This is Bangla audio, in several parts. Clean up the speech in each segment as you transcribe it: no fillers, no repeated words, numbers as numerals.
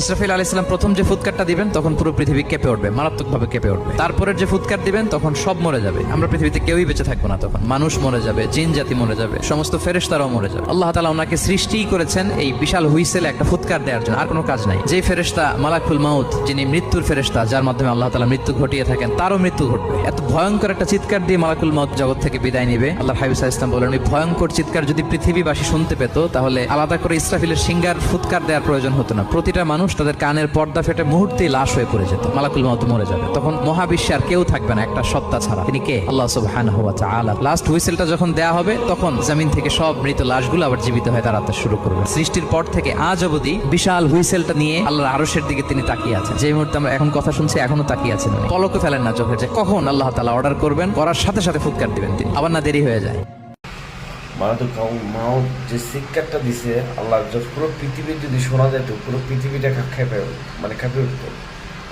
ইসরাফিল আলাইহিস সালাম প্রথম যে ফুৎকারটা দিবেন তখন পুরো পৃথিবী কেঁপে উঠবে, মারাত্মকভাবে কেঁপে উঠবে। তারপরের যে ফুৎকার দিবেন তখন সব মরে যাবে, আমরা পৃথিবীতে কেউই বেঁচে থাকবো না। তখন মানুষ মরে যাবে, জিন জাতি মরে যাবে, সমস্ত ফেরেশতারাও মরে যাবে। আল্লাহ তাআলা ওনাকে সৃষ্টিই করেছেন এই বিশাল হুইসেলে একটা ফুৎকার দেওয়ার জন্য, আর কোনো কাজ নাই। যেই ফেরেশতা মালাকুল মাউত, যিনি মৃত্যুর ফেরেশতা, যার মাধ্যমে আল্লাহ তাআলা মৃত্যু ঘটিয়ে থাকেন, তারও মৃত্যু ঘটবে। এত ভয়ঙ্কর একটা চিৎকার দিয়ে মালাকুল মাউত জগৎ থেকে বিদায় নেবে। আল্লাহ হাবিব সাল্লাল্লাহু আলাইহি ওয়াসাল্লাম বলেন, ওই ভয়ঙ্কর চিৎকার যদি পৃথিবীবাসী শুনতে পেত তাহলে আলাদা করে ইসরাফিলের সিঙ্গার ফুৎকার দেওয়ার প্রয়োজন হতো না। প্রতিটা মানুষ তাদের কানের পর্দা ফেটে মুহূর্তেই লাশ হয়ে পড়ে যেত, মালাকুল মাউত মরে যাবে। তখন মহাবিশ্বে আর কেউ থাকবে না একটা সত্তা ছাড়া। তিনি কে? আল্লাহ সুবহানাহু ওয়া তাআলা। লাস্ট হুইসেলটা যখন দেয়া হবে তখন জমিন থেকে সব মৃত লাশগুলো আবার জীবিত হয়ে দাঁড়াতে শুরু করবে। সৃষ্টির পর থেকে আজ অবধি বিশাল হুইসেলটা নিয়ে আল্লাহর আরশের দিকে তিনি তাকিয়ে আছেন। যে মুহূর্তে আমরা এখন কথা শুনছি এখনো তাকিয়ে আছেন, পলকে ফেলেন না চোখে, যে কখন আল্লাহ তাআলা অর্ডার করবেন, করার সাথে সাথে ফুৎকার দিবেন তিনি, আবার না দেরি হয়ে যায়। মাও যে শিক্ষাটা দিছে আল্লাহ, পুরো পৃথিবীর যদি শোনা যেত পুরো পৃথিবীটা খেপে উঠতো।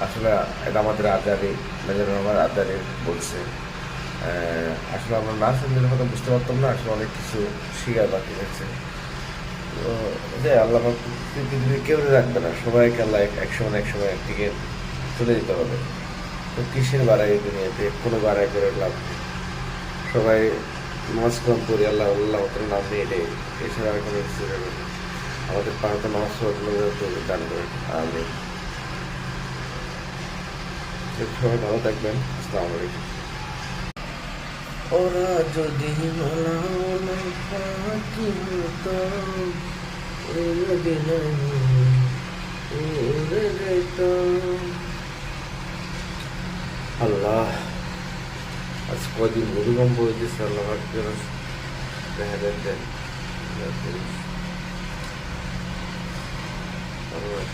আসলে এটা আমাদের আদারে, আমার আদারে বলছে। আসলে আমরা না শুনলে হয়তো বুঝতে পারতাম না, আসলে অনেক কিছু শিকার বাকি আছে। তো যে আল্লাহ পৃথিবী কেউ রাখবে না, সবাইকে আল্লাহ এক সময় একদিকে চলে যেতে হবে। তো কিসের বাড়াই দুনিয়াতে, কোনো বাড়াই করে লাভ নেই। সবাই নামাজ কালাম করি, আল্লাহ নাম নিয়ে নেই, এছাড়া আর কোনো কিছু নেই। আমাদের পাড়াতে নামাজ পড়ার দান করে। আমি সবাই ভালো থাকবেন। আসসালামু আলাইকুম। ওরা যদি আল্লাহ, আজ কদিন ভূমিকম্প হয়েছে, আল্লাহ দেখা দেন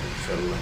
ইনশাল্লাহ।